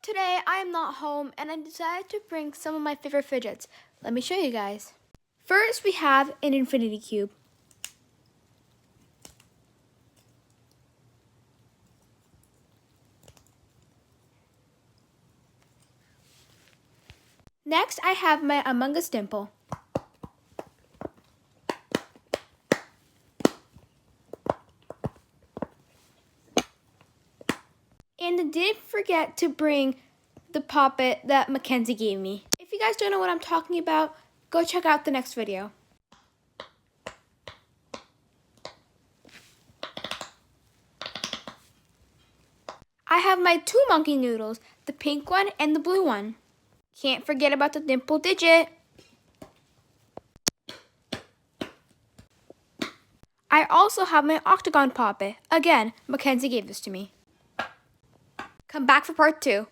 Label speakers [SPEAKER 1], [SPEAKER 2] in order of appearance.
[SPEAKER 1] Today I am not home and I decided to bring some of my favorite fidgets. Let me show you guys. First we have an infinity cube. Next I have my Among Us dimple. And I didn't forget to bring the puppet that Mackenzie gave me. If you guys don't know what I'm talking about, go check out the next video. I have my two monkey noodles, the pink one and the blue one. Can't forget about the dimple digit. I also have my octagon puppet. Again, Mackenzie gave this to me. Come back for part 2.